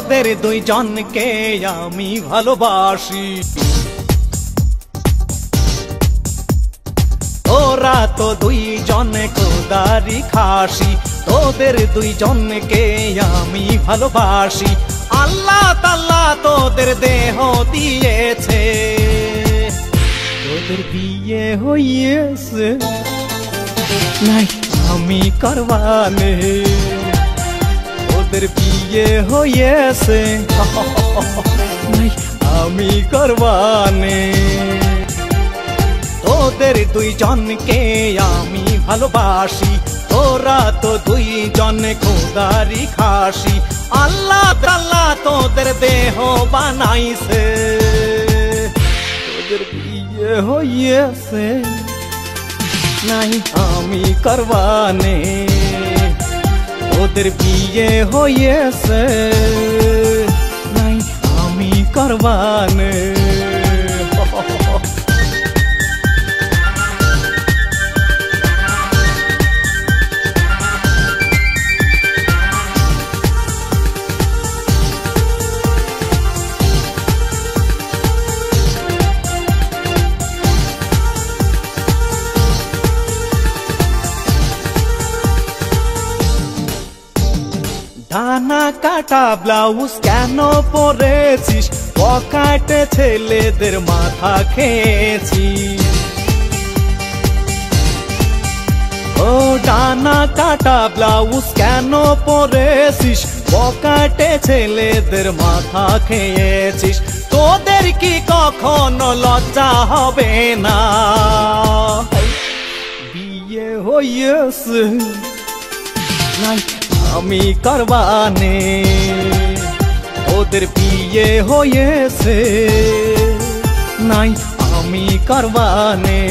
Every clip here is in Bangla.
তোদের দুইজনকে আমি ভালোবাসি। তোরা তো দুইজন খোদারি খাসি, তোদের দুইজনকে আমি ভালোবাসি। আল্লাহ তাআলা তোদের দেহ দিয়েছে, তোদের বিয়ে হইয়েছে, নাই আমি করবানে। তোদের বিয়ে হইয়েছে, নাই আমি করবানে। তোদের দুইজনকে আমি ভালোবাসি, তোরা তো দুইজন খোদারি খাসি। আল্লাহ তাআলা তোদের দেহ বানাইছে, তোদের বিয়ে হইয়েছে, নাই আমি করবানে। তোদের বিয়ে হইয়েছে, নাই আমি করবানে। ডানা কাটা ব্লাউজ কেন পরেছিস, পকেটে ছেলেদের মাথা খেয়েছিস। ও ডানা কাটা ব্লাউজ কেন পরেছিস, পকেটে ছেলেদের মাথা খেয়েছিস। তোদের কি কখনো লজ্জা হবে না, বিয়ে হইয়েছে, নাই আমি করবানে। তোদের বিয়ে হয়েছে, নাই আমি করবানে।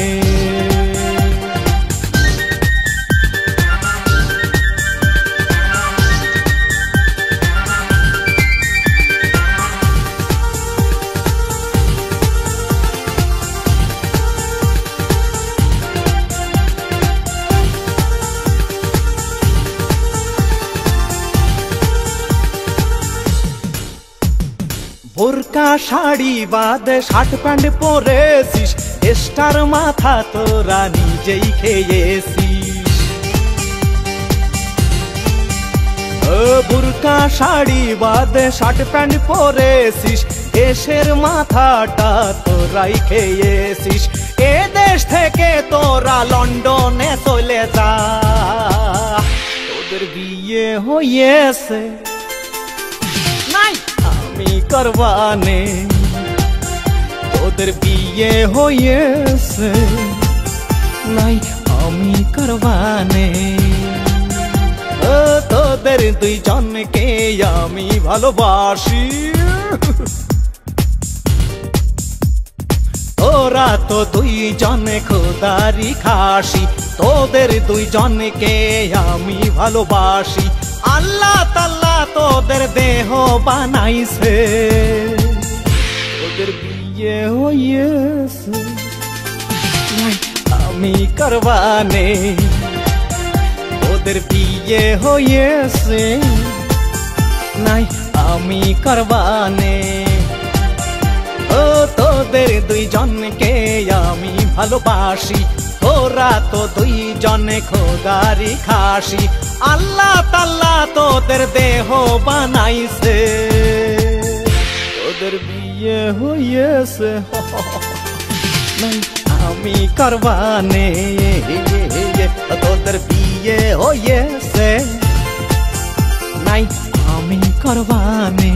বোরকা শাড়ি বাদে শার্ট প্যান্ট পরেছিস, স্টার মাথা তোরা নিজেই খেয়েছিস। বোরকা শাড়ি বাদে শার্ট প্যান্ট পরেছিস, দেশের মাথাটা তোরাই খেয়েছিস। এ দেশ থেকে তোরা লন্ডনে চলে যা, তোদের বিয়ে হয়েছে, নাই আমি করবানে। তোদের বিয়ে হয়েছে, নাই আমি করবানে। তোদের দুইজনকে আমি ভালোবাসি, তোরা তো দুইজন খোদারি খাসি। তোদের দুইজনকে আমি ভালোবাসি। আল্লাহ তাআলা তোদের দেহ বানাইছে, তোদের বিয়ে হইয়েছে, নাই আমি করবানে। তোদের বিয়ে হইয়েছে, নাই আমি করবানে। ও তোদের দুইজনকে আমি ভালোবাসি, তোরা তো দুইজন খোদারি খাসি। আল্লাহ তাআলা তোদের দেহ বানাইছে, তোদের বিয়ে হইয়েছে, নাই আমি করবানে। তোদের বিয়ে হইয়েছে, নাই আমি করবানে।